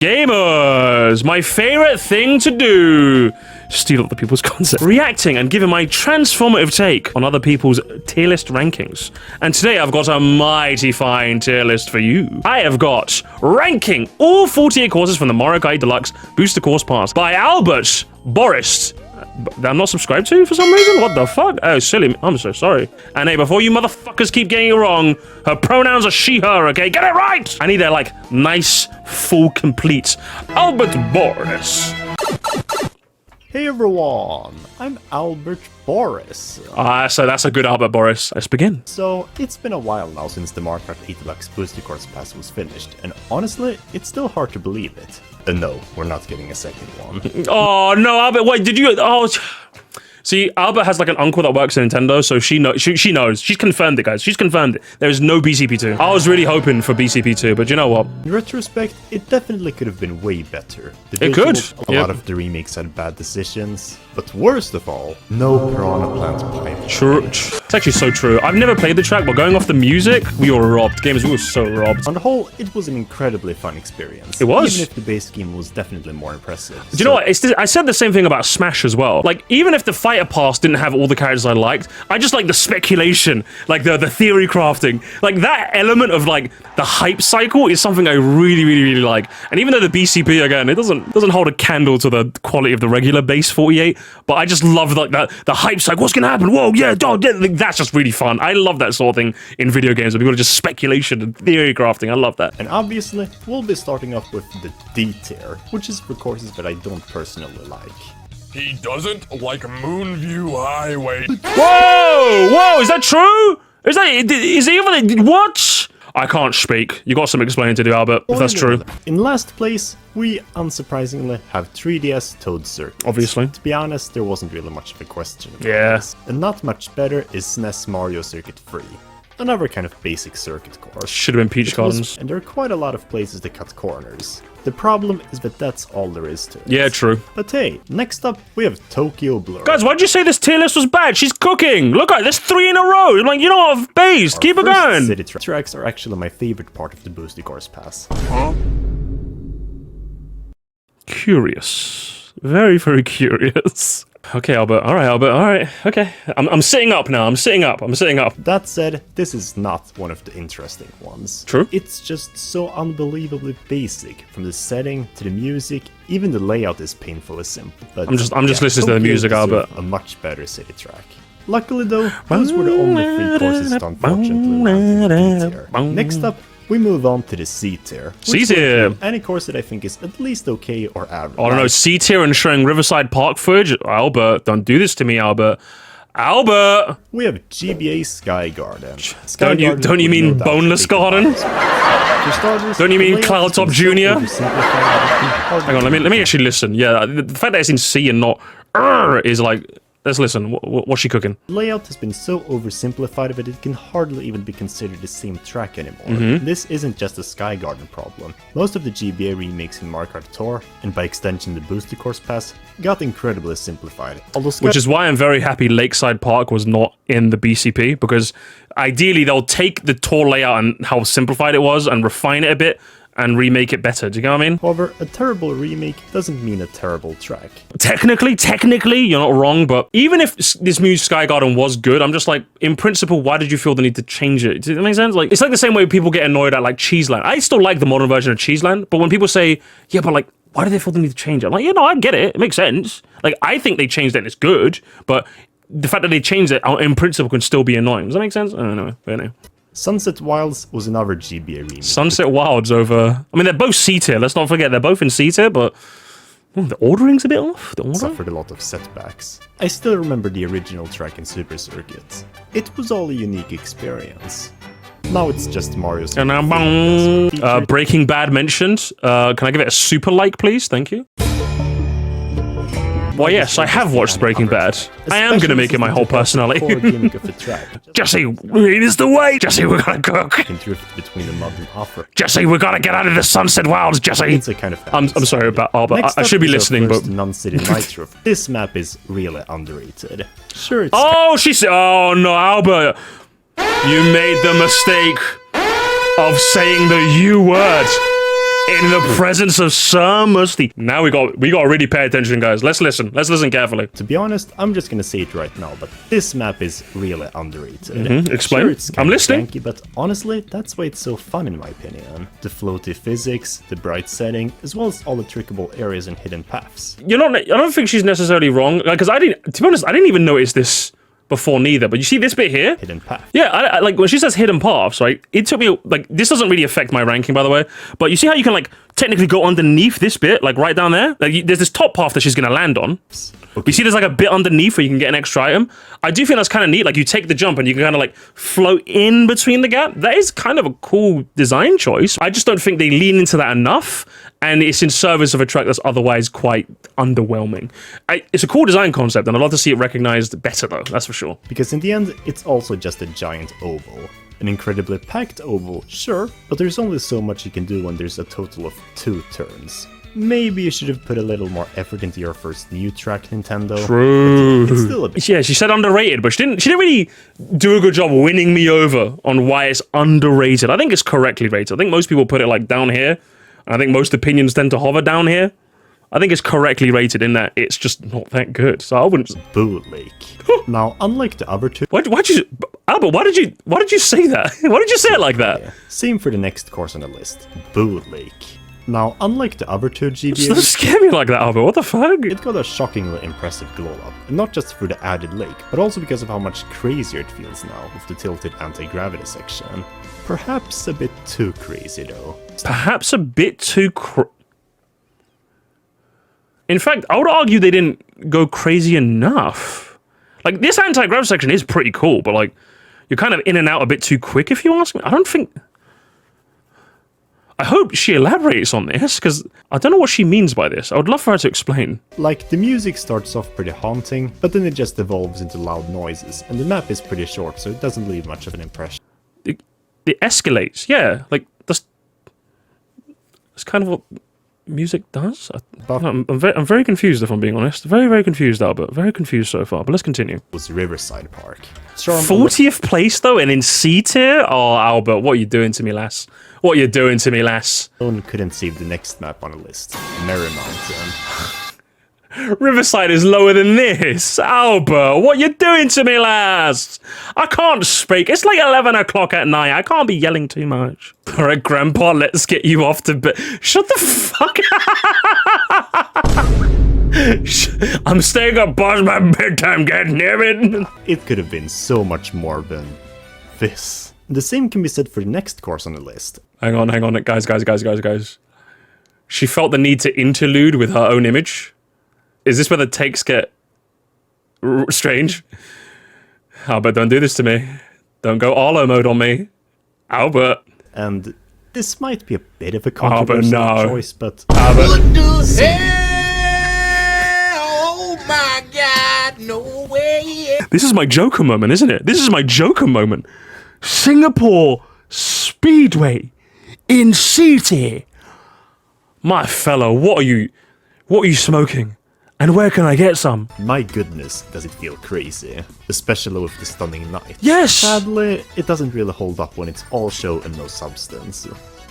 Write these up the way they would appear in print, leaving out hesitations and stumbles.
Gamers, my favorite thing to do. Steal other people's content. Reacting and giving my transformative take on other people's tier list rankings. And today I've got a mighty fine tier list for you. I have got ranking all 48 courses from the Mario Kart Deluxe Booster Course Pass by Albert Boris. I'm not subscribed to for some reason? What the fuck? Oh, silly. I'm so sorry. And hey, before you motherfuckers keep getting it wrong, her pronouns are she, her, okay? Get it right! I need a, like, nice, full, complete Albert Boris. Hey everyone, I'm Albert Boris. So that's a good Albert Boris. Let's begin. So, it's been a while now since the Mario Kart 8 Deluxe Booster Course Pass was finished, and honestly, it's still hard to believe it. No, we're not getting a second one. Oh, no, Albert, wait, did you... Oh... See, Albert has like an uncle that works in Nintendo, so she knows. She's confirmed it, guys. She's confirmed it. There is no BCP2. I was really hoping for BCP2, but you know what? In retrospect, it definitely could have been way better. It could. A lot of the remakes had bad decisions, but worst of all, no Piranha Plant pipe. True. It's actually so true. I've never played the track, but going off the music, we were robbed. Gamers, we were so robbed. On the whole, it was an incredibly fun experience. It was. Even if the base game was definitely more impressive. Do you know what? I said the same thing about Smash as well. Like, even if the Fighter Pass didn't have all the characters I liked, I just like the speculation, like the theory crafting. Like, that element of, like, the hype cycle is something I really, really, really like. And even though the BCP, again, it doesn't hold a candle to the quality of the regular base 48, but I just love, like, the hype cycle. What's gonna happen? Whoa, yeah, dog, yeah. Like, that's just really fun. I love that sort of thing in video games, where people are just speculation and theory crafting. I love that. And obviously, we'll be starting off with the D tier, which is for courses that I don't personally like. He doesn't like Moonview Highway. Whoa, is that true? Is he even, what? I can't speak. You got some explaining to do, Albert, if that's true. In last place, we unsurprisingly have 3DS Toad Circuit. Obviously. To be honest, there wasn't really much of a question. Yeah. And not much better is SNES Mario Circuit 3. Another kind of basic circuit course. Should have been Peach Gardens. And there are quite a lot of places to cut corners. The problem is that that's all there is to it. Yeah, true. But hey, next up we have Tokyo Blur. Guys, why'd you say this tier list was bad? She's cooking. Look at there's 3 in a row. I'm like, you know what, based. Keep it going. City tracks are actually my favorite part of the Boosty Course Pass. Huh? Curious. Very, very curious. Okay, Albert. All right, Albert. All right. Okay. I'm sitting up now. I'm sitting up. That said, this is not one of the interesting ones. True. It's just so unbelievably basic. From the setting to the music, even the layout is painfully simple. But I'm just listening to the music, Albert. A much better city track. Luckily though, those were the only 3 courses that unfortunately landed in the D tier. Next up, we move on to the C tier. C tier. Any course that I think is at least okay or average. I don't know, C tier and showing Riverside Park footage? Albert, don't do this to me, Albert. Albert! We have GBA Sky Garden. Don't you mean Boneless Garden? For starters, don't you mean Cloudtop Jr.? Hang on, let me actually listen. Yeah, the fact that it's in C and not is like... Let's listen. What's she cooking? Layout has been so oversimplified that it can hardly even be considered the same track anymore. This isn't just a Sky Garden problem. Most of the GBA remakes in Mario Kart Tour, and by extension the Booster Course Pass, got incredibly simplified. Which is why I'm very happy Lakeside Park was not in the BCP, because ideally they'll take the Tour layout and how simplified it was and refine it a bit, and remake it better. Do you know what I mean? However, a terrible remake doesn't mean a terrible track. Technically, you're not wrong, but even if this new Sky Garden was good, I'm just like, in principle, why did you feel the need to change it? Does that make sense? Like, it's like the same way people get annoyed at like Cheeseland. I still like the modern version of Cheeseland, but when people say, yeah, but like, why do they feel the need to change it? I'm like, you know, I get it. It makes sense. Like, I think they changed it and it's good, but the fact that they changed it in principle can still be annoying. Does that make sense? I don't know. But anyway. Sunset Wilds was another GBA remake. Sunset Wilds over... I mean, they're both C tier. Let's not forget, they're both in C tier, but... the ordering's a bit off. The ordering suffered a lot of setbacks. I still remember the original track in Super Circuit. It was all a unique experience. Now it's just Mario Circuit. Breaking Bad mentioned. Can I give it a super like, please? Thank you. Why, yes, I have watched Breaking Bad. I am going to make it my whole personality. Jesse, it's the way! Jesse, we're going to cook! Jesse, we're going to get out of the Sunset Wilds, Jesse! It's a kind of I'm sorry about Albert. I should be listening, but... Non-City Nitro. This map is really underrated. Sure, it's... Oh, she said... Oh, no, Albert. You made the mistake of saying the U word. In the presence of Sir Musty. Now we got to really pay attention, guys. Let's listen. Let's listen carefully. To be honest, I'm just gonna say it right now, but this map is really underrated. Explain. Sure, it's I'm kinda listening. janky, but honestly, that's why it's so fun in my opinion. The floaty physics, the bright setting, as well as all the trickable areas and hidden paths. I don't think she's necessarily wrong. Because to be honest, I didn't even notice this before neither. But you see this bit here? Hidden path. Yeah, I like when she says hidden paths, right? It took me like this doesn't really affect my ranking, by the way. But you see how you can like technically go underneath this bit, like right down there. Like there's this top path that she's gonna land on. Okay. You see, there's like a bit underneath where you can get an extra item. I do think that's kind of neat. Like you take the jump and you can kind of like float in between the gap. That is kind of a cool design choice. I just don't think they lean into that enough. And it's in service of a track that's otherwise quite underwhelming. It's a cool design concept, and I'd love to see it recognized better, though. That's for sure. Because in the end, it's also just a giant oval. An incredibly packed oval, sure, but there's only so much you can do when there's a total of 2 turns. Maybe you should have put a little more effort into your first new track, Nintendo. True. It's still a bit. Yeah, she said underrated, but she didn't really do a good job winning me over on why it's underrated. I think it's correctly rated. I think most people put it like down here. I think most opinions tend to hover down here. I think it's correctly rated in that it's just not that good. So I wouldn't. Boo Lake. Now, unlike the other two. Albert? Why did you say that? Why did you say it like that? Same for the next course on the list. Boo Lake. Now, unlike the other two Don't GBAs, scare me like that, Albert. What the fuck? it got a shockingly impressive glow up, and not just through the added lake, but also because of how much crazier it feels now with the tilted anti-gravity section. Perhaps a bit too crazy though. Perhaps a bit too In fact, I would argue they didn't go crazy enough. Like, this anti-grav section is pretty cool, but like, you're kind of in and out a bit too quick if you ask me. I hope she elaborates on this, because I don't know what she means by this. I would love for her to explain. Like, the music starts off pretty haunting, but then it just evolves into loud noises, and the map is pretty short, so it doesn't leave much of an impression. It escalates, yeah. Like, that's kind of what music does. I'm very confused, if I'm being honest. Very, very confused, Albert. Very confused so far, but let's continue. It was Riverside Park. Charm 40th place, though, and in C tier? Oh, Albert, what are you doing to me, lass? What are you doing to me, lass? alone couldn't save the next map on the list. Merry Mountain. Riverside is lower than this. Albert, what you doing to me, lass? I can't speak. It's like 11 o'clock at night. I can't be yelling too much. All right, Grandpa, let's get you off to bed. Shut the fuck up. I'm staying up past my bedtime, getting it. It could have been so much more than this. The same can be said for the next course on the list. Hang on, guys. She felt the need to interlude with her own image. Is this where the takes get strange? Albert, don't do this to me. Don't go Arlo mode on me. Albert. And this might be a bit of a controversial choice, but... Albert. What the hell? Oh my God, no way. This is my Joker moment, isn't it? This is my Joker moment. Singapore Speedway in City. My fellow, what are you smoking? And where can I get some? My goodness, does it feel crazy. Especially with the stunning night. Yes! Sadly, it doesn't really hold up when it's all show and no substance.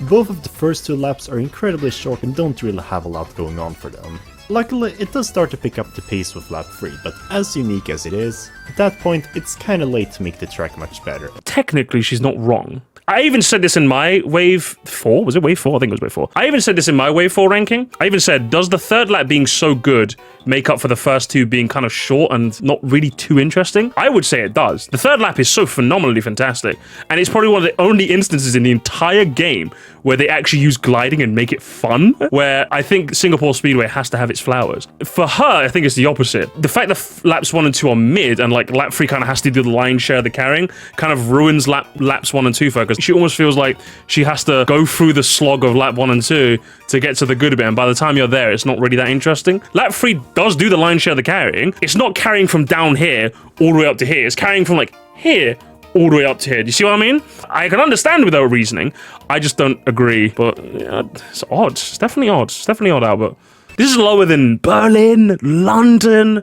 Both of the first 2 laps are incredibly short and don't really have a lot going on for them. Luckily, it does start to pick up the pace with lap 3, but as unique as it is, at that point, it's kinda late to make the track much better. Technically, she's not wrong. I even said this in my Wave 4. Was it Wave 4? I think it was Wave 4. I even said this in my Wave 4 ranking. I even said, does the third lap being so good make up for the first 2 being kind of short and not really too interesting? I would say it does. The third lap is so phenomenally fantastic. And it's probably one of the only instances in the entire game where they actually use gliding and make it fun, where I think Singapore Speedway has to have its flowers. For her, I think it's the opposite. The fact that laps 1 and 2 are mid, and like lap 3 kind of has to do the lion's share of the carrying, kind of ruins laps 1 and 2 for her, because she almost feels like she has to go through the slog of lap 1 and 2 to get to the good bit, and by the time you're there, it's not really that interesting. Lap 3 does do the lion's share of the carrying. It's not carrying from down here all the way up to here. It's carrying from like here all the way up to here. Do you see what I mean? I can understand with her reasoning. I just don't agree. But yeah, it's odd. It's definitely odd. It's definitely odd, Albert. This is lower than Berlin, London,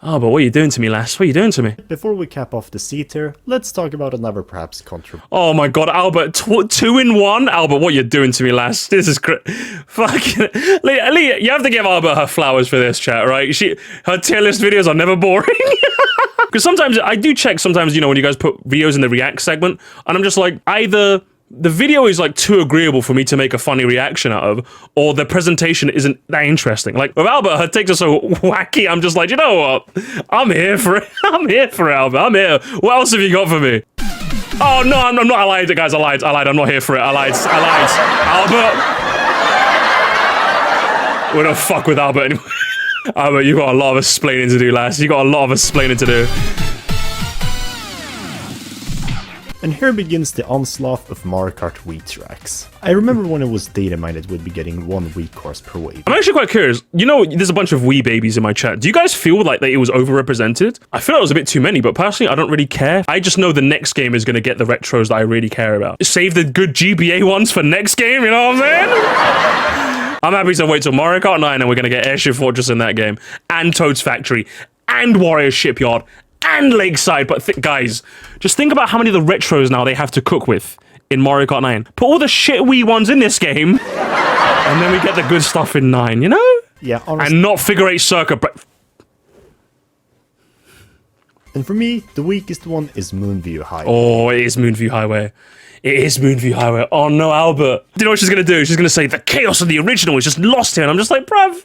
Albert, what are you doing to me, lass? What are you doing to me? Before we cap off the C tier, let's talk about another perhaps controversial. Oh my god, Albert, 2 in 1? Albert, what are you doing to me, lass? This is fucking... Lee, you have to give Albert her flowers for this, chat, right? Her tier list videos are never boring. Because sometimes, I do check sometimes, you know, when you guys put videos in the react segment, and I'm just like, either the video is like too agreeable for me to make a funny reaction out of, or the presentation isn't that interesting. Like with Albert, her takes are so wacky. I'm just like, you know what? I'm here for it. I'm here for it, Albert. I'm here. What else have you got for me? Oh no, I'm not. I lied, guys. I lied. I'm not here for it. I lied. Albert. We don't fuck with Albert anymore. Albert, you got a lot of explaining to do, lass. You got a lot of explaining to do. And here begins the onslaught of Mario Kart Wii tracks. I remember when it was data mined it would be getting 1 Wii course per wave. I'm actually quite curious. You know, there's a bunch of Wii babies in my chat. Do you guys feel like that it was overrepresented? I feel like it was a bit too many, but personally, I don't really care. I just know the next game is going to get the retros that I really care about. Save the good GBA ones for next game, you know what I'm saying? I'm happy to wait till Mario Kart 9 and we're going to get Airship Fortress in that game, and Toad's Factory, and Warrior Shipyard, and Lakeside. But guys, just think about how many of the retros now they have to cook with in Mario Kart 9. Put all the shit Wii ones in this game, and then we get the good stuff in 9, you know? Yeah, honestly. And not Figure 8 Circuit. And for me, the weakest one is Moonview Highway. Oh, it is Moonview Highway. It is Moonview Highway. Oh no, Albert. Do you know what she's gonna do? She's gonna say, the chaos of the original is just lost here. And I'm just like, bruv,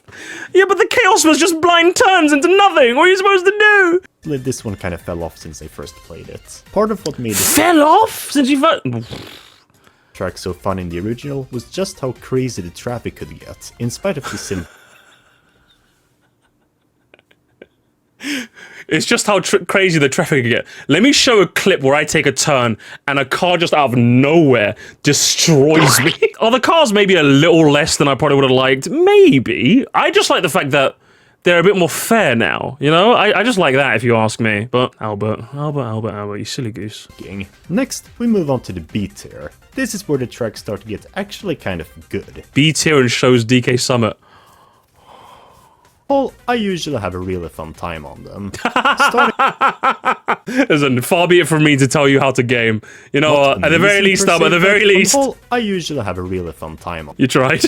yeah, but the chaos was just blind turns into nothing. What are you supposed to do? This one kind of fell off since I first played it. Part of what made it Fell off? Since you first... track so fun in the original was just how crazy the traffic could get, in spite of the sim. It's just how crazy the traffic can get. Let me show a clip where I take a turn and a car just out of nowhere destroys me. Are the cars maybe a little less than I probably would have liked? Maybe. I just like the fact that they're a bit more fair now, you know? I just like that if you ask me. But Albert, you silly goose. Next, we move on to the B tier. This is where the tracks start to get actually kind of good. B tier and shows DK Summit. Well, I usually have a really fun time on them. Listen, far be it from me to tell you how to game. You know what? At the very least, at the very least. I usually have a really fun time on. You tried.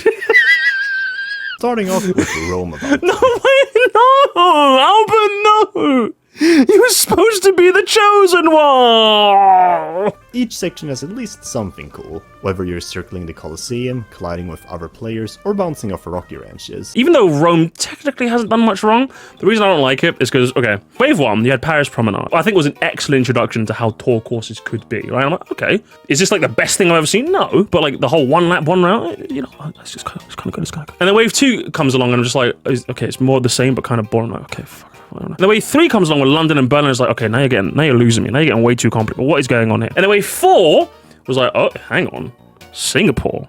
Starting off with Rome about. No, wait, no! Albert, no! You were supposed to be the chosen one! Each section has at least something cool, whether you're circling the Colosseum, colliding with other players, or bouncing off rocky ranches. Even though Rome technically hasn't done much wrong, the reason I don't like it is because, okay, Wave 1, you had Paris Promenade. I think it was an excellent introduction to how tour courses could be, right? I'm like, okay, is this like the best thing I've ever seen? No, but like the whole one lap, one route, you know, it's kind of good, And then Wave 2 comes along and I'm just like, okay, it's more the same, but kind of boring. Like, okay, fuck. The Wave 3 comes along with London and Berlin. Is like, okay, now you're losing me. Now you're getting way too complicated. What is going on here? And then Wave 4 was like, oh, hang on, Singapore.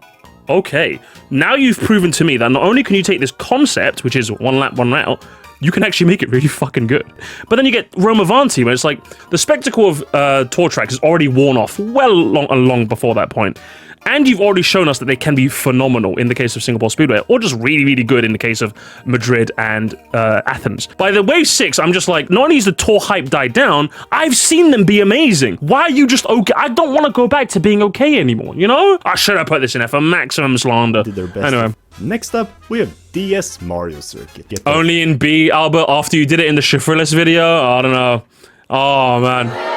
Okay, now you've proven to me that not only can you take this concept, which is one lap, one route, you can actually make it really fucking good. But then you get Rome Avanti, where it's like the spectacle of tour tracks is already worn off long before that point. And you've already shown us that they can be phenomenal in the case of Singapore Speedway, or just really, really good in the case of Madrid and Athens. By the Wave 6, I'm just like, not only is the tour hype died down, I've seen them be amazing. Why are you just okay? I don't want to go back to being okay anymore, you know? I should have put this in there for maximum slander. Did their best. Anyway. Next up, we have DS Mario Circuit. Only in B, Albert, after you did it in the Shifriless video? I don't know. Oh, man.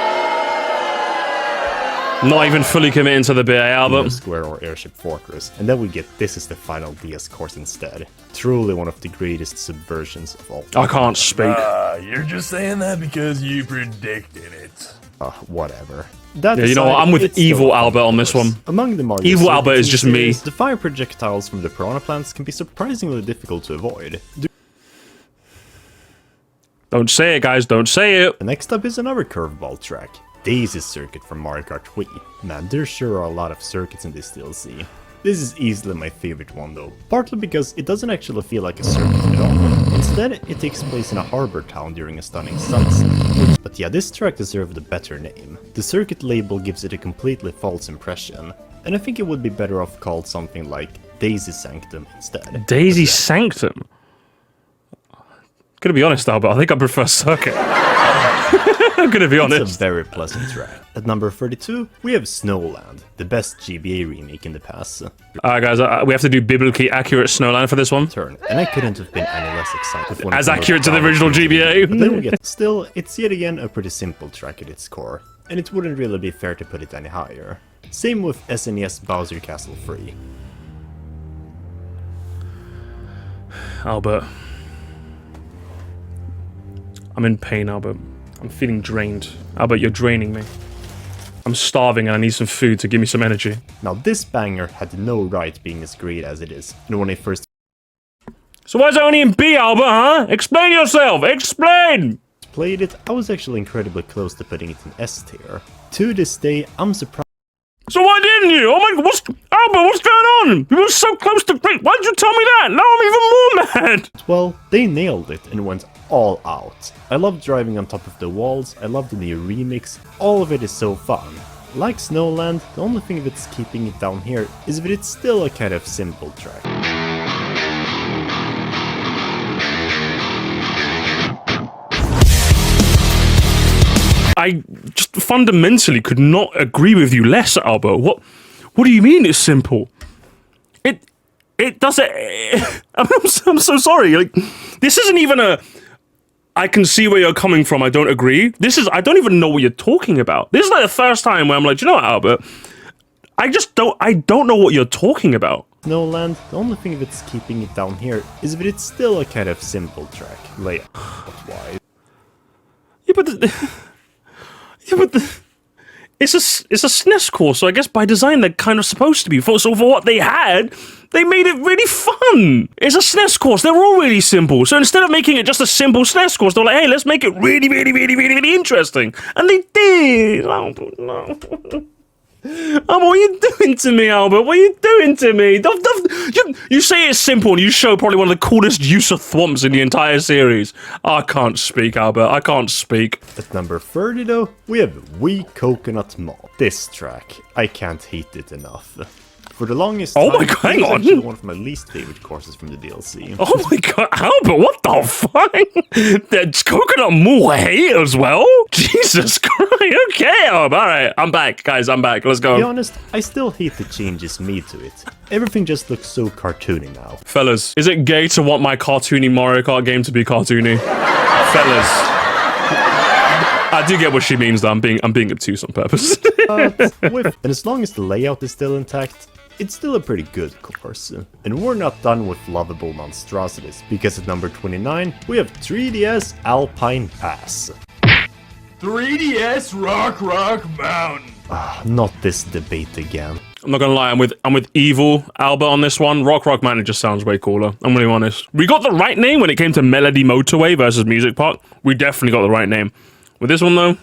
Not even fully committing to the bit, Albert. Square or Airship Fortress, and then we get This Is the Final DS course instead. Truly one of the greatest subversions of all time. I can't speak. You're just saying that because you predicted it. Whatever. Yeah, you know what? I'm with Evil Albert on this one. Among the Mario Evil Albert is just me. The fire projectiles from the piranha plants can be surprisingly difficult to avoid. Don't say it, guys. Don't say it. The next up is another curveball track. Daisy's Circuit from Mario Kart Wii. Man, there sure are a lot of circuits in this DLC. This is easily my favorite one though, partly because it doesn't actually feel like a circuit at all. Instead, it takes place in a harbor town during a stunning sunset. But yeah, this track deserved a better name. The circuit label gives it a completely false impression, and I think it would be better off called something like Daisy Sanctum instead. Daisy Sanctum? Gonna be honest, Albert, I think I prefer Circuit. I'm gonna be honest. It's a very pleasant track. At number 32, we have Snowland, the best GBA remake in the past. Alright guys, we have to do biblically accurate Snowland for this one. Turn, and I couldn't have been any less excited. As accurate to the original GBA. But then we get still, it's yet again a pretty simple track at its core, and it wouldn't really be fair to put it any higher. Same with SNES Bowser Castle 3. Albert. I'm in pain, Albert. I'm feeling drained. Albert, you're draining me. I'm starving and I need some food to give me some energy. Now this banger had no right being as great as it is, and when I first So why is it only in B, Albert, huh? Explain yourself! Explain! played it, I was actually incredibly close to putting it in S tier. To this day, I'm surprised. So why didn't you? Oh my god, Albert, what's going on? You were so close to great. Why'd you tell me that? Now I'm even more mad! Well, they nailed it and went all out. I love driving on top of the walls, I love the new remix, all of it is so fun. Like Snowland, the only thing that's keeping it down here is that it's still a kind of simple track. I just fundamentally could not agree with you less, Albert. What do you mean it's simple? It doesn't. I'm so sorry. Like, this isn't even a. I can see where you're coming from. I don't agree. This is. I don't even know what you're talking about. This is like the first time where I'm like, you know what, Albert? I don't know what you're talking about. Snowland, the only thing that's keeping it down here is that it's still a kind of simple track, layout-wise. Yeah, but it's a SNES course, so I guess by design they're kind of supposed to be. So for what they had, they made it really fun. It's a SNES course. They're all really simple. So instead of making it just a simple SNES course, they're like, hey, let's make it really, really, really, really, really interesting. And they did. Oh, no. Albert, what are you doing to me, Albert? What are you doing to me? You say it's simple and you show probably one of the coolest use of thwomps in the entire series. I can't speak, Albert. I can't speak. At number 30 though, we have We Coconut Mall. This track, I can't hate it enough. For the longest time, my God, hang it was on. actually one of my least favorite courses from the DLC. Oh my god, Albert, what the fuck? That's Coconut Mall hate as well? Jesus Christ, okay, Albert, alright, I'm back, guys, I'm back, let's go. To be honest, I still hate the changes made to it. Everything just looks so cartoony now. Fellas, is it gay to want my cartoony Mario Kart game to be cartoony? Fellas. I do get what she means though, I'm being obtuse on purpose. And as long as the layout is still intact, it's still a pretty good course. And we're not done with lovable monstrosities, because at number 29, we have 3DS Alpine Pass. 3DS Rock Mountain. Not this debate again. I'm not gonna lie, I'm with evil Albert on this one. Rock Mountain just sounds way cooler. I'm really honest. We got the right name when it came to Melody Motorway versus Music Park. We definitely got the right name. With this one though, I'm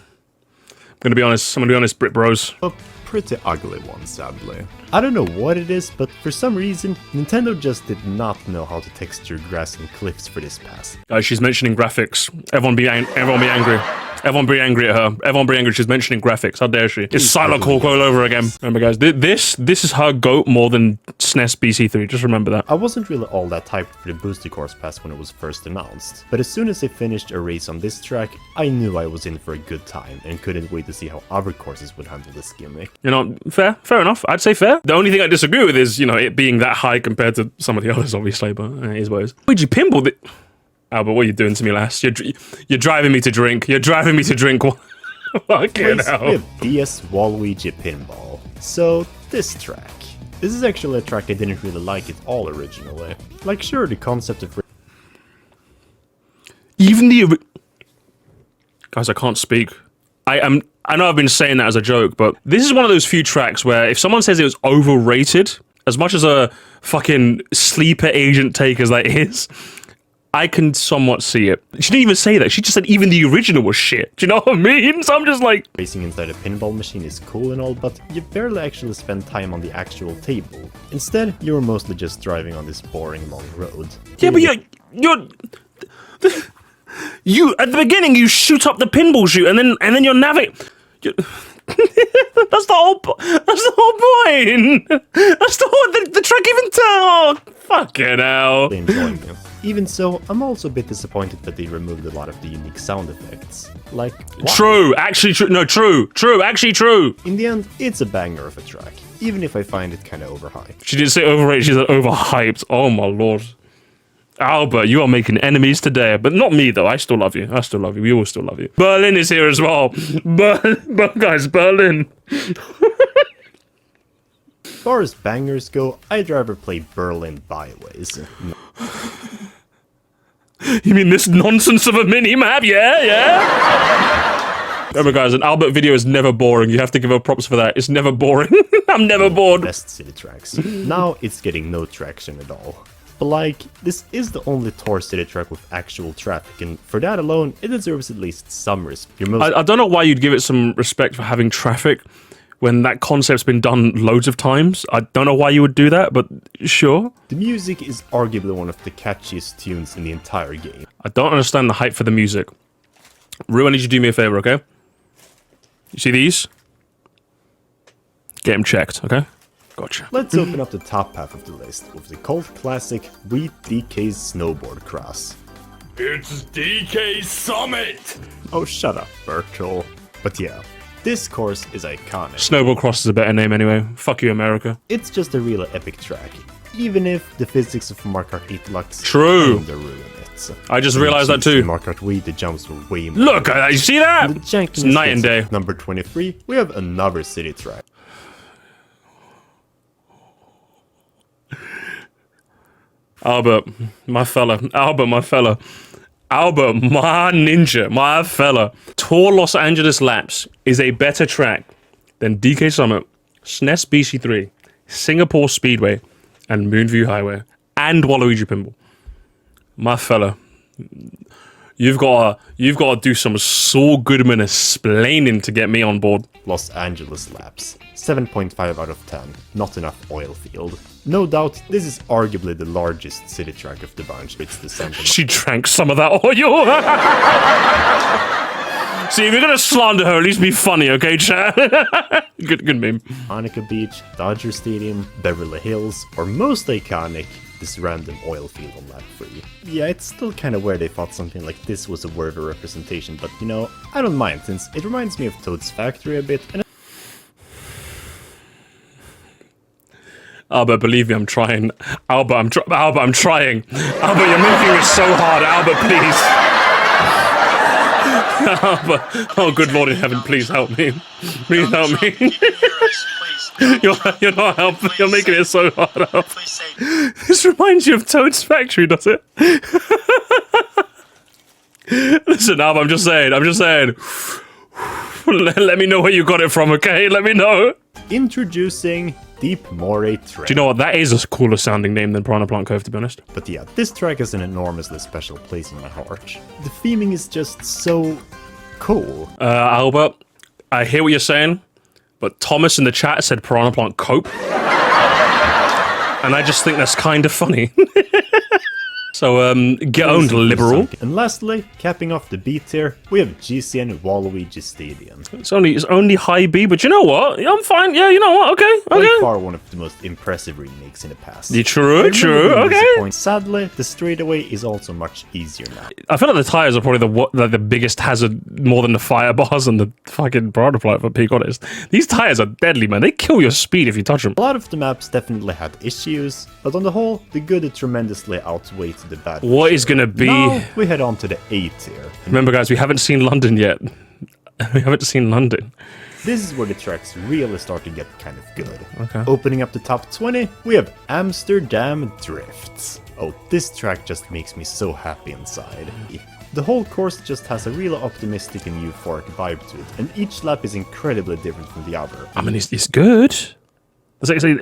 gonna be honest, Brit Bros. A pretty ugly one, sadly. I don't know what it is, but for some reason, Nintendo just did not know how to texture grass and cliffs for this pass. Guys, she's mentioning graphics. Everyone be angry. Everyone be angry at her. Everyone be angry. She's mentioning graphics. How dare she? It's Silent Hawk all over again. Remember, guys, this is her goat more than SNES BC3. Just remember that. I wasn't really all that hyped for the Booster Course Pass when it was first announced, but as soon as I finished a race on this track, I knew I was in for a good time and couldn't wait to see how other courses would handle this gimmick. You know, fair enough. I'd say fair. The only thing I disagree with is, you know, it being that high compared to some of the others, obviously, but it is what it is. Where'd you pinball the... Albert, what are you doing to me, lass? You're driving me to drink. You're driving me to drink. Fucking Next, hell. we have DS Waluigi Pinball. So, this track. This is actually a track I didn't really like at all originally. Like, sure, the concept of... Even the... Guys, I can't speak. I know I've been saying that as a joke, but this is one of those few tracks where if someone says it was overrated, as much as a fucking sleeper agent take as that is, I can somewhat see it. She didn't even say that. She just said even the original was shit. Do you know what I mean? So I'm just like... Racing inside a pinball machine is cool and all, but you barely actually spend time on the actual table. Instead, you're mostly just driving on this boring long road. Yeah, but you at the beginning you shoot up the pinball chute and then you're navigating. That's the whole point. That's the whole. The track even. Oh, fucking hell. Enjoying it. Even so, I'm also a bit disappointed that they removed a lot of the unique sound effects. Like, why? True, actually true. No, true, actually true. In the end, it's a banger of a track, even if I find it kinda overhyped. She didn't say overrated, she said overhyped. Oh my lord. Albert, you are making enemies today. But not me, though. I still love you. I still love you. We all still love you. Berlin is here as well. Guys, Berlin. As far as bangers go, I'd rather play Berlin Byways. You mean this nonsense of a mini-map? Yeah? Remember, guys, an Albert video is never boring. You have to give her props for that. It's never boring. I'm never bored. Best city tracks. Now it's getting no traction at all. But like, this is the only Tor city track with actual traffic, and for that alone, it deserves at least some respect. I don't know why you'd give it some respect for having traffic when that concept's been done loads of times. I don't know why you would do that, but sure. The music is arguably one of the catchiest tunes in the entire game. I don't understand the hype for the music. Rue, I need you to do me a favor, okay? You see these? Get them checked, okay? Gotcha. Let's open up the top half of the list with the cult classic Wheat DK's Snowboard Cross. It's DK Summit! Oh, shut up, Bertel. But yeah, this course is iconic. Snowball Cross is a better name anyway. Fuck you, America. It's just a real epic track, even if the physics of Mario Kart 8 Deluxe True. kinda ruin it. I just realized that too. In Mario Kart Wii, the jumps were way more. Look, you see that? The jankiness It's night and gets day. Number 23, we have another city track. Albert, my fella. Albert, my fella. Albert, my ninja, my fella. Tour Los Angeles Laps is a better track than DK Summit, SNES BC3, Singapore Speedway, and Moonview Highway, and Waluigi Pinball. My fella, you've got to do some Saul Goodman explaining to get me on board. Los Angeles Laps, 7.5 out of 10, not enough oil field. No doubt, this is arguably the largest city track of the bunch, it's the center. She drank some of that oil. See, if you're gonna slander her, at least be funny, okay, chat? good meme. Monica Beach, Dodger Stadium, Beverly Hills, or most iconic, this random oil field on lap 3. Yeah, it's still kinda weird they thought something like this was a worthy representation, but you know, I don't mind since it reminds me of Toad's Factory a bit, and Albert, believe me, I'm trying. Albert, I'm trying. Albert, you're making it so hard. Albert, please. Albert, oh good Lord in heaven, please help me. Please help me. You're not helping. You're making it so hard. Albert. This reminds you of Toad's Factory, does it? Listen, Albert, I'm just saying. Let me know where you got it from, okay? Let me know. introducing Deep Moray Trail. Do you know what? That is a cooler sounding name than Piranha Plant Cove, to be honest. But yeah, this track has an enormously special place in my heart. The theming is just so cool. Albert, I hear what you're saying, but Thomas in the chat said Piranha Plant Cope. And I just think that's kind of funny. So, get owned, liberal. And lastly, capping off the beat here, we have GCN Waluigi Stadium. It's only high B, but you know what? I'm fine. Yeah, you know what? Okay. By far one of the most impressive remakes in the past. True. Okay. Sadly, the straightaway is also much easier now. I feel like the tires are probably the biggest hazard, more than the fire bars and the fucking Piranha Plant, if I'm being honest. These tires are deadly, man. They kill your speed if you touch them. A lot of the maps definitely had issues, but on the whole, the good tremendously outweighed the bad. What is gonna be? Now we head on to the A tier. Remember, guys, we haven't seen London yet. We haven't seen London. This is where the tracks really start to get kind of good. Okay. Opening up the top 20, we have Amsterdam Drifts. Oh, this track just makes me so happy inside. The whole course just has a really optimistic and euphoric vibe to it, and each lap is incredibly different from the other. I mean, it's good.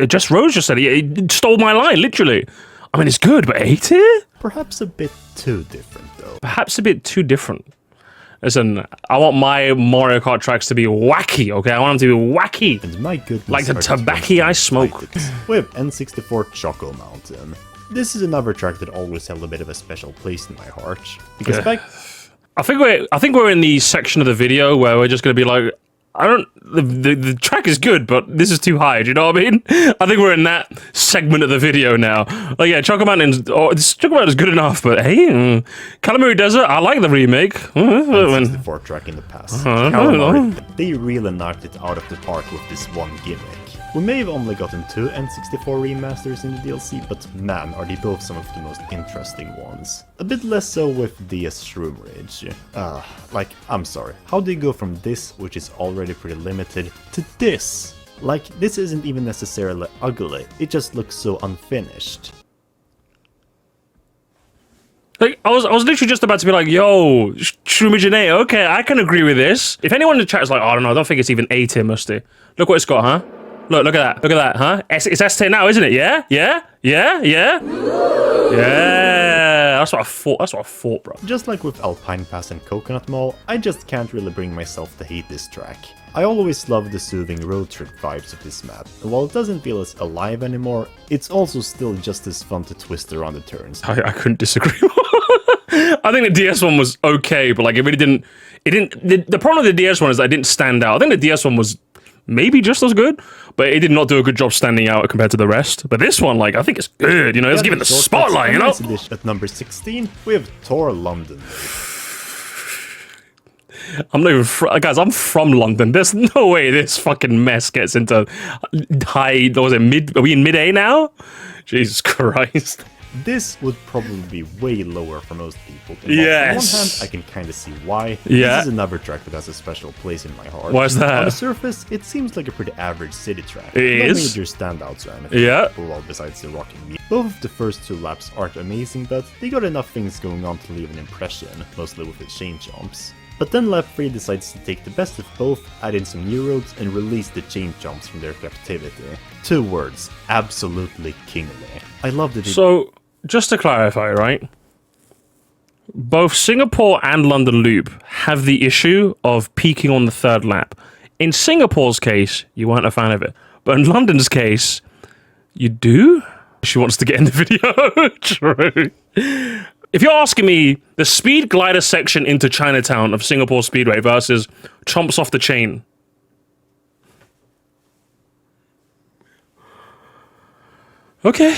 Just Rose just said he stole my line, literally. I mean, it's good, but A tier? Perhaps a bit too different, though. Perhaps a bit too different. Listen, I want my Mario Kart tracks to be wacky, okay? I want them to be wacky. And my goodness, like the tobacco I smoke. We have N64 Choco Mountain. This is another track that always held a bit of a special place in my heart. Because back... I think we're in the section of the video where we're just going to be like, the track is good, but this is too high. Do you know what I mean? I think we're in that segment of the video now. Like, yeah, Choco Mountain, Choco Mountain is good enough, but hey, Calamari Desert, I like the remake. 64 track in the past. Calamari, they really knocked it out of the park with this one gimmick. We may have only gotten 2 N64 remasters in the DLC, but man, are they both some of the most interesting ones. A bit less so with DS Shroom Ridge. Like, I'm sorry, how do you go from this, which is already pretty limited, to this? Like, this isn't even necessarily ugly, it just looks so unfinished. Like, I was literally just about to be like, yo, Shroom Ridge and A, okay, I can agree with this. If anyone in the chat is like, oh, I don't know, I don't think it's even A tier, Musty. Look what it's got, huh? Look at that, huh? It's S tier now, isn't it? Yeah? That's what I thought, bro. Just like with Alpine Pass and Coconut Mall, I just can't really bring myself to hate this track. I always love the soothing road trip vibes of this map, and while it doesn't feel as alive anymore, it's also still just as fun to twist around the turns. I couldn't disagree more. I think the DS one was okay, but like it really didn't. The problem with the DS one is that it didn't stand out. I think the DS one was maybe just as good, but it did not do a good job standing out compared to the rest. But this one, like, I think it's good, you know, it's given the spotlight, you know? At number 16, we have Thor London. I'm not even, guys, I'm from London. There's no way this fucking mess gets into high, what was it, are we in mid-A now? Jesus Christ. This would probably be way lower for most people. Yes. On one hand, I can kind of see why. Yeah. This is another track that has a special place in my heart. Why is that? On the surface, it seems like a pretty average city track. It is. No major standouts or anything. Yeah. Well, besides the rocking music. Both of the first 2 laps aren't amazing, but they got enough things going on to leave an impression, mostly with the chain jumps. But then lap 3 decides to take the best of both, add in some new roads, and release the chain jumps from their captivity. 2 words, absolutely kingly. I love that. So, just to clarify, right? Both Singapore and London Loop have the issue of peaking on the 3rd lap. In Singapore's case, you weren't a fan of it. But in London's case, you do? She wants to get in the video. True. If you're asking me, the speed glider section into Chinatown of Singapore Speedway versus Chomps Off the Chain. Okay.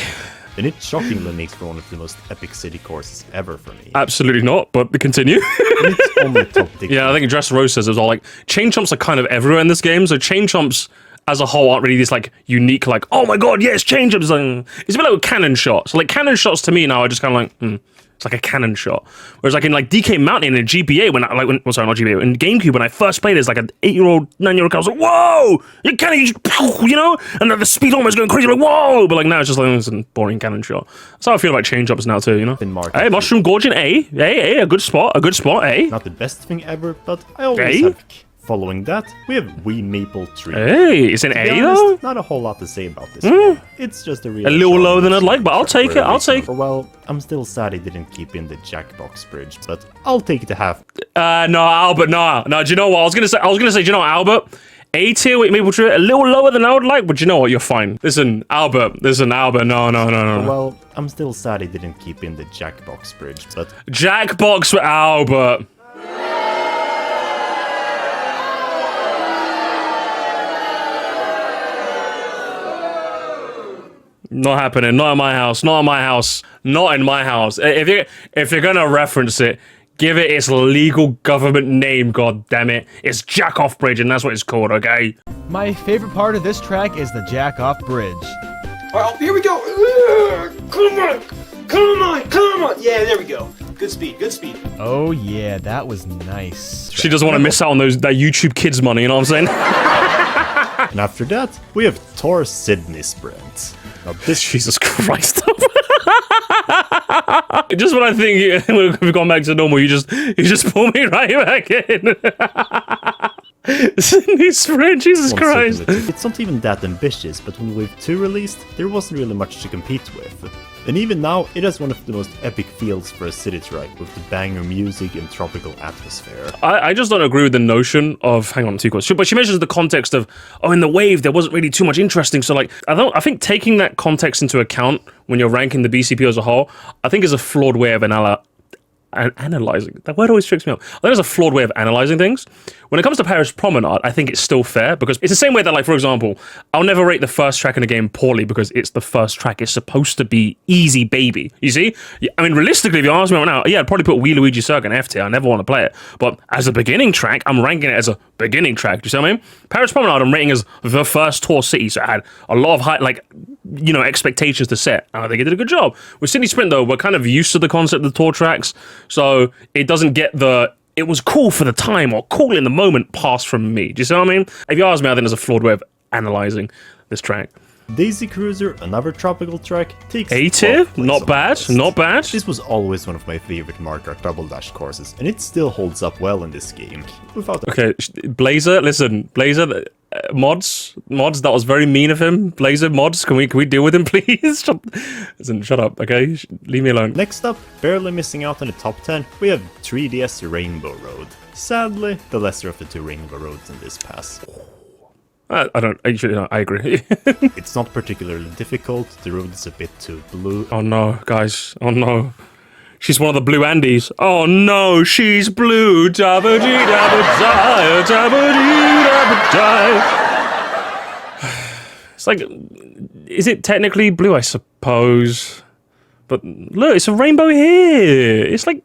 And it shockingly makes for one of the most epic city courses ever for me. Absolutely not, but continue. And it's only top tick. Yeah, I think Dress Rose says it was all like, chain chomps are kind of everywhere in this game, so chain chomps as a whole aren't really this like unique, like, oh my god, yes, chain chomps. It's a bit like with cannon shots. So like cannon shots to me now are just kind of like, it's like a cannon shot. Whereas like in like DK Mountain in GBA, sorry, not GBA, in GameCube, when I first played it as like an 8-year-old, 9-year-old guy, I was like, whoa! You cannon, you just, you know? And like the speed almost going crazy, like, whoa! But like now it's just like, it's a boring cannon shot. That's how I feel about chain jumps now too, you know? Hey, Mushroom Gorge in A. Hey, a good spot, A. Not the best thing ever, but I always have. Following that, we have Wee Maple Tree. Hey, it's an A though? Not a whole lot to say about this one. It's just a little lower than I'd like, but I'll take it. Well, I'm still sad he didn't keep in the Jackbox Bridge, but I'll take it a half. No, Albert, no. Do you know what? I was gonna say, do you know what, Albert? A tier with Maple Tree, a little lower than I would like, but you know what? You're fine. Listen, Albert, no. Well, I'm still sad he didn't keep in the Jackbox Bridge, but Jackbox with Albert. Not happening. Not in my house. If you're gonna reference it, give it its legal government name. God damn it! It's Jack Off Bridge, and that's what it's called. Okay. My favorite part of this track is the Jack Off Bridge. Oh, here we go. Come on. Yeah, there we go. Good speed. Oh yeah, that was nice. She doesn't want to miss out on that YouTube Kids money. You know what I'm saying? And after that, we have Tor Sydney Sprint. Now this Jesus Christ. Just when I think we've gone back to normal, you just pull me right back in. Sydney Sprint, Jesus Christ. It's not even that ambitious, but when Wave 2 released, there wasn't really much to compete with. And even now, it has one of the most epic feels for a city track, with the banger music and tropical atmosphere. I just don't agree with the notion of, hang on, 2 questions, but she mentions the context of, oh, in the Wave, there wasn't really too much interesting, so like, I think taking that context into account when you're ranking the BCP as a whole, I think is a flawed way of analyzing. That word always tricks me up. I think there's a flawed way of analyzing things. When it comes to Paris Promenade, I think it's still fair because it's the same way that, like, for example, I'll never rate the first track in a game poorly because it's the first track. It's supposed to be easy, baby. You see? I mean, realistically, if you ask me right now, yeah, I'd probably put Wii Luigi Circuit in F tier. I never want to play it. But as a beginning track, I'm ranking it as a beginning track. Do you see what I mean? Paris Promenade, I'm rating as the first tour city, so it had a lot of high, like, you know, expectations to set. And I think it did a good job. With Sydney Sprint, though, we're kind of used to the concept of the tour tracks, so it doesn't get the it was cool for the time or cool in the moment pass from me. Do you see what I mean? If you ask me, I think there's a flawed way of analyzing this track. Daisy Cruiser, another tropical track, takes A tier? 12 points Not on bad, the list. not bad. This was always one of my favorite Mario Kart Double Dash courses, and it still holds up well in this game. Without Okay, Blazer, listen, Blazer, mods, that was very mean of him. Blazer, mods, can we deal with him, please? Shut up, okay? Leave me alone. Next up, barely missing out on the top 10, we have 3DS Rainbow Road. Sadly, the lesser of the two Rainbow Roads in this pass. I don't, actually, no, I agree. It's not particularly difficult, the road is a bit too blue. Oh no, guys, oh no. She's one of the blue Andes. Oh no, she's blue. Dabba-dee-dabba-die, dabba-dee-dabba-die. It's like, is it technically blue? I suppose. But look, it's a rainbow here. It's like,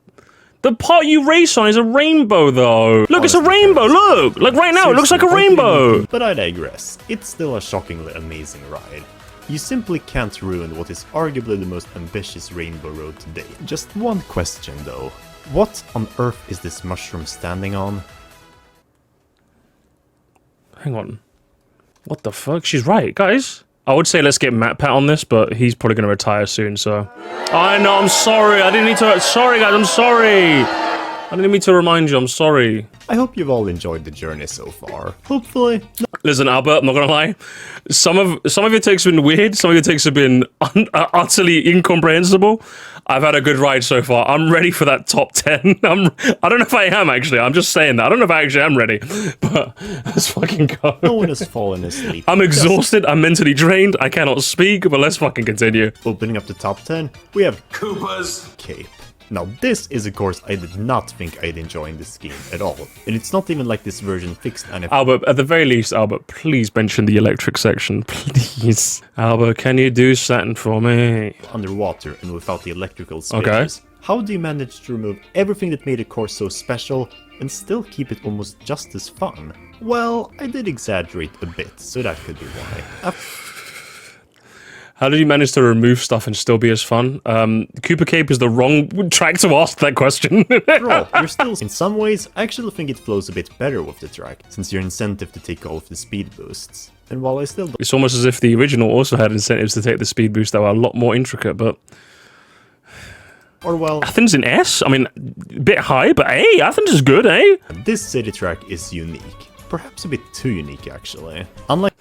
the part you race on is a rainbow, though. Look, it's a rainbow, look! Like, right now, it looks like a rainbow! But I digress. It's still a shockingly amazing ride. You simply can't ruin what is arguably the most ambitious Rainbow Road today. Just one question, though. What on earth is this mushroom standing on? Hang on. What the fuck? She's right, guys. I would say let's get Matt Pat on this, but he's probably going to retire soon, so... I know, I'm sorry. I didn't need to... Sorry, guys, I'm sorry. I didn't mean to remind you, I'm sorry. I hope you've all enjoyed the journey so far. Hopefully... Listen, Albert, I'm not gonna lie. Some of your takes have been weird. Some of your takes have been utterly incomprehensible. I've had a good ride so far. I'm ready for that top 10. I don't know if I am, actually. I'm just saying that. I don't know if I actually am ready. But let's fucking go. No one has fallen asleep. I'm exhausted. I'm mentally drained. I cannot speak, but let's fucking continue. Opening up the top 10, we have Koopas. Cape. Now, this is a course I did not think I'd enjoy in this game at all. And it's not even like this version fixed anything. Albert, at the very least, Albert, please mention the electric section. Please. Albert, can you do something for me? Underwater and without the electrical switches. Okay. How do you manage to remove everything that made a course so special and still keep it almost just as fun? Well, I did exaggerate a bit, so that could be why. How did you manage to remove stuff and still be as fun? Cooper Cape is the wrong track to ask that question. After all, you're still... In some ways, I actually think it flows a bit better with the track, since your incentive to take all of the speed boosts. And while I still... It's almost as if the original also had incentives to take the speed boost that were a lot more intricate, but... Or well... Athens in S? I mean, a bit high, but hey, Athens is good, eh? This city track is unique. Perhaps a bit too unique, actually. Unlike...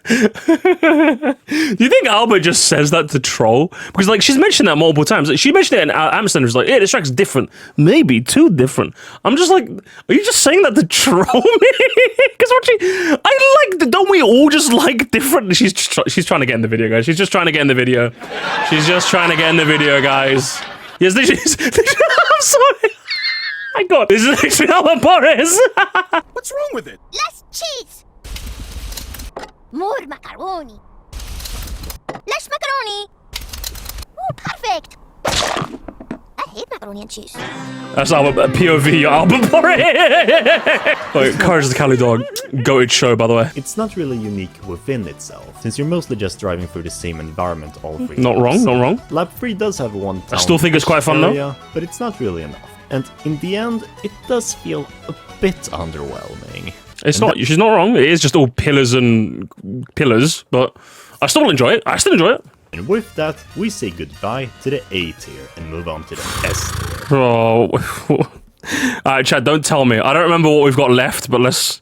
Do you think Albert just says that to troll? Because, like, she's mentioned that multiple times. Like, she mentioned it in Amsterdam. She's like, yeah, this track's different. Maybe too different. I'm just like, are you just saying that to troll me? Because don't we all just like different? She's trying to get in the video, guys. She's just trying to get in the video. She's just trying to get in the video, guys. Yes, this is... I'm sorry. My God. This is actually Albert Boris. What's wrong with it? Less cheese! More macaroni! Less macaroni! Ooh, perfect! I hate macaroni and cheese. That's Albert, POV, Albert Boris. Wait, Courage the Cali Dog. Goated show, by the way. It's not really unique within itself, since you're mostly just driving through the same environment all 3 Not laps. wrong, not wrong. Lap 3 does have one town I still think it's quite fun, though. But it's not really enough. And in the end, it does feel a bit underwhelming. It's not. She's not wrong. It is just all pillars and pillars, but I still enjoy it. I still enjoy it. And with that, we say goodbye to the A tier and move on to the S tier. Oh, alright, Chad. Don't tell me. I don't remember what we've got left, but let's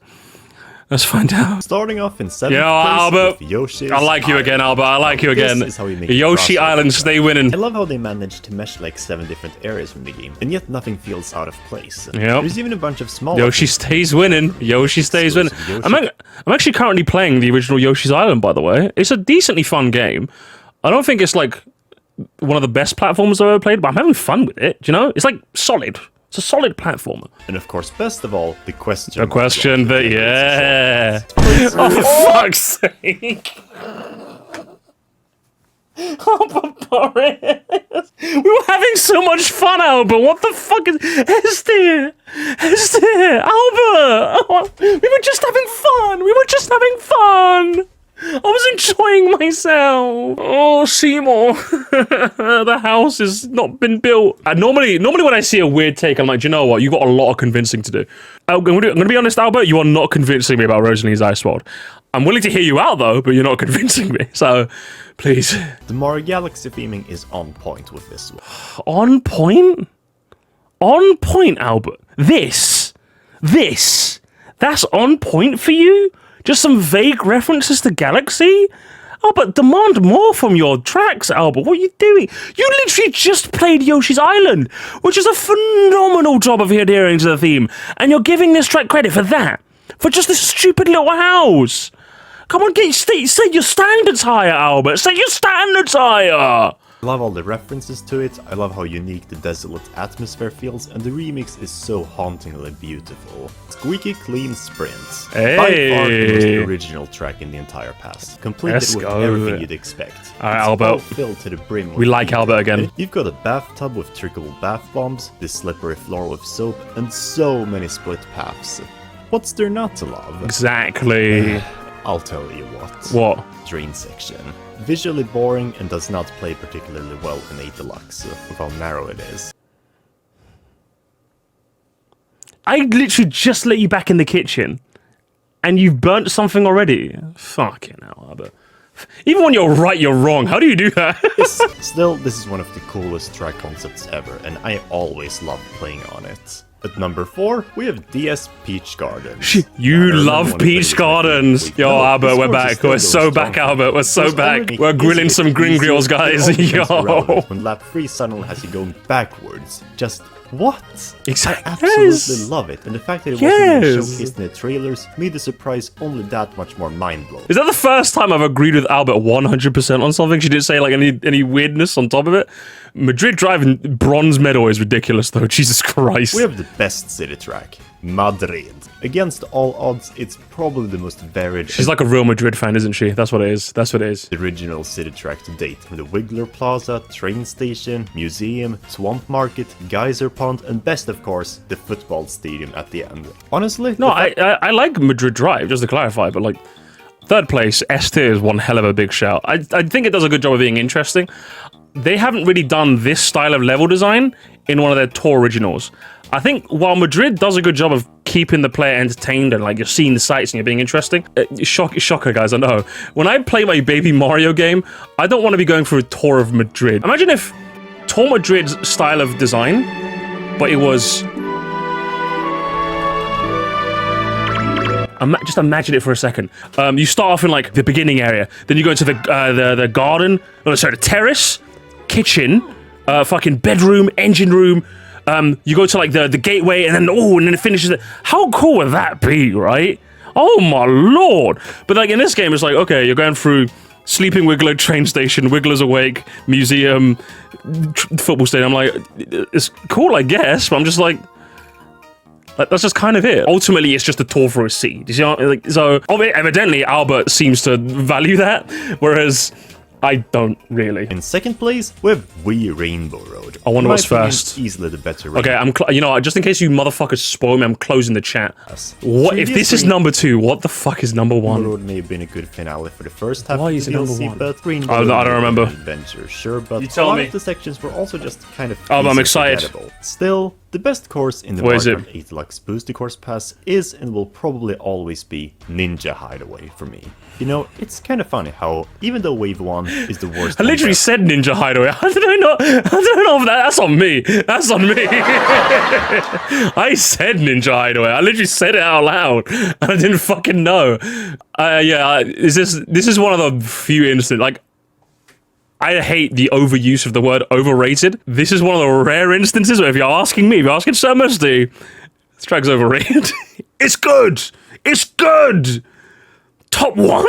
find out. Starting off in 7th Yeah, place Albert. with Yoshi's I like you again, Albert. I like you This again. is how we make Yoshi crossover. Island, stay winning. I love how they managed to mesh like 7 different areas from the game, and yet nothing feels out of place. Yep. There's even a bunch of small... Yoshi stays winning. Yoshi stays winning. Exclusive Yoshi. I'm actually currently playing the original Yoshi's Island, by the way. It's a decently fun game. I don't think it's like one of the best platformers I've ever played, but I'm having fun with it. Do you know? It's like solid. It's a solid platformer. And of course, best of all, the question. A question that, yeah. Oh, for fuck's sake. Oh, Boris. We were having so much fun, Albert. What the fuck is... Esther, Albert. Oh, we were just having fun. We were just having fun. I was enjoying myself. Oh, Seymour. The house has not been built. Normally when I see a weird take, I'm like, do you know what? You got a lot of convincing to do. I'm going to be honest, Albert. You are not convincing me about Rosalie's Ice World. I'm willing to hear you out, though, but you're not convincing me. So, please. The Mario Galaxy theming is on point with this one. On point? On point, Albert. This. That's on point for you? Just some vague references to Galaxy? Albert, demand more from your tracks, Albert. What are you doing? You literally just played Yoshi's Island, which is a phenomenal job of adhering to the theme, and you're giving this track credit for that? For just this stupid little house? Come on, say your standards higher, Albert. Say your standards higher. I love all the references to it, I love how unique the desolate atmosphere feels, and the remix is so hauntingly beautiful. Squeaky clean sprints. Hey. By far the most original track in the entire past. Completed Let's with go. everything you'd expect. Alright, It's Albert. all filled to the brim. We like Albert again. You've got a bathtub with trickable bath bombs, this slippery floor with soap, and so many split paths. What's there not to love? Exactly. I'll tell you what. What? Drain section. Visually boring and does not play particularly well in a deluxe, with how narrow it is. I literally just let you back in the kitchen, and you've burnt something already. Fucking hell, Albert. Even when you're right, you're wrong. How do you do that? Still, this is one of the coolest track concepts ever, and I always love playing on it. At number 4, we have DS Peach Gardens. You love Peach Gardens. Yo, Albert, we're back. We're so back, Albert. We're so back. We're grilling some green grills, guys. Yo. When lap 3 suddenly has you going backwards. Just what? Exactly. I absolutely love it, and the fact that it wasn't even showcased in the trailers made the surprise only that much more mind-blowing. Is that the first time I've agreed with Albert 100% on something? She didn't say like any weirdness on top of it. Madrid driving bronze medal is ridiculous, though. Jesus Christ. We have the best city track, Madrid. Against all odds, it's probably the most varied. She's like a real Madrid fan, isn't she? That's what it is. That's what it is. The original city track to date, from the Wiggler Plaza, train station, museum, swamp market, geyser pond, and best of course, the football stadium at the end. Honestly, No, I like Madrid Drive, just to clarify, but like, third place, S tier is one hell of a big shout. I think it does a good job of being interesting. They haven't really done this style of level design in one of their tour originals. I think while Madrid does a good job of keeping the player entertained and like you're seeing the sights and you're being interesting, shocker guys, I know. When I play my baby Mario game, I don't want to be going through a tour of Madrid. Imagine if Tour Madrid's style of design, but it was... just imagine it for a second. You start off in like the beginning area, then you go into the garden, no, sorry, the terrace, kitchen, fucking bedroom, engine room. You go to like the gateway, and then it finishes it. How cool would that be, right? Oh my lord! But like in this game, it's like, okay, you're going through Sleeping Wiggler train station, Wiggler's Awake, museum, football stadium. I'm like, it's cool, I guess, but I'm just like that's just kind of it. Ultimately, it's just a tour for a sea. Do you see what, like, so evidently Albert seems to value that, whereas I don't really. In second place, we have Wii Rainbow Road. I wonder In my what's opinion, first. Easily the better. Okay, you know what, just in case you motherfuckers spoil me, I'm closing the chat. What if this is Previously, number 2? What the fuck is number Rainbow 1? Road may have been a good finale for the first half Why of is the it number DLC, 1? but Rainbow I Road don't remember. was an adventure, sure, but You tell a lot me. of the sections were also just kind of Oh, I'm easy excited. forgettable. Still, the best course in the What is Mario it? Kart 8 Deluxe Booster Course Pass is and will probably always be Ninja Hideaway for me. You know, it's kind of funny how, even though Wave 1 is the worst... I literally said Ninja Hideaway. How did I know if that's on me. That's on me. I said Ninja Hideaway. I literally said it out loud, and I didn't fucking know. This is one of the few instances, like, I hate the overuse of the word overrated. This is one of the rare instances where if you're asking me, if you're asking Sir Musty, this track's overrated. It's good. It's good. Top 1?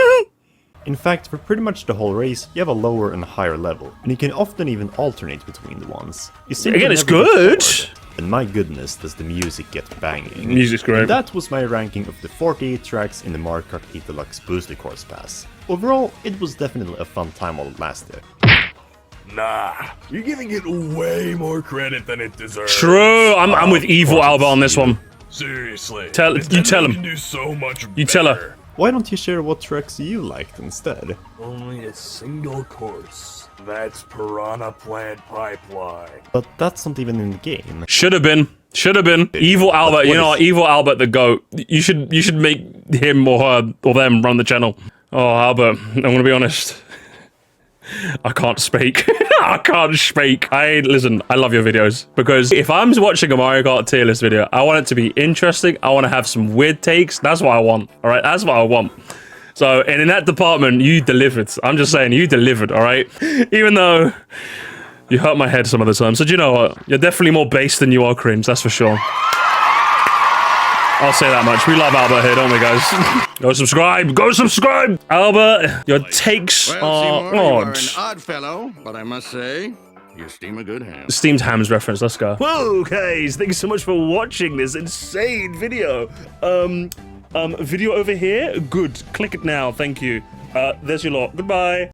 In fact, for pretty much the whole race, you have a lower and higher level, and you can often even alternate between the ones. You simply Again, it's never get good. bored. And my goodness, does the music get banging. Music's great. And that was my ranking of the 48 tracks in the Mario Kart 8 Deluxe Booster Course Pass. Overall, it was definitely a fun time while it lasted. Nah, you're giving it way more credit than it deserves. True. I'm with Evil Albert on this one. Seriously. You Nintendo tell him. can do so much You tell her. better. Why don't you share what tracks you liked instead? Only a single course. That's Piranha Plant Pipeline. But that's not even in the game. Should have been. Should have been. Evil Albert. You know what? Evil Albert the GOAT. You should make him or her or them run the channel. Oh, Albert, I'm gonna be honest. I can't speak. I can't speak. Listen, I love your videos. Because if I'm watching a Mario Kart tier list video, I want it to be interesting. I want to have some weird takes. That's what I want. All right? That's what I want. So, and in that department, you delivered. I'm just saying, you delivered, all right? Even though you hurt my head some of the time. So, do you know what? You're definitely more base than you are cringe. That's for sure. I'll say that much. We love Albert here, don't we, guys? Go subscribe. Go subscribe. Albert, your takes Well, are Seymour, you are odd. an odd fellow, but I must say, you steam a good ham. Steamed Hams reference. Let's go. Whoa, guys. Thanks so much for watching this insane video. Video over here. Good. Click it now. Thank you. There's your lot. Goodbye.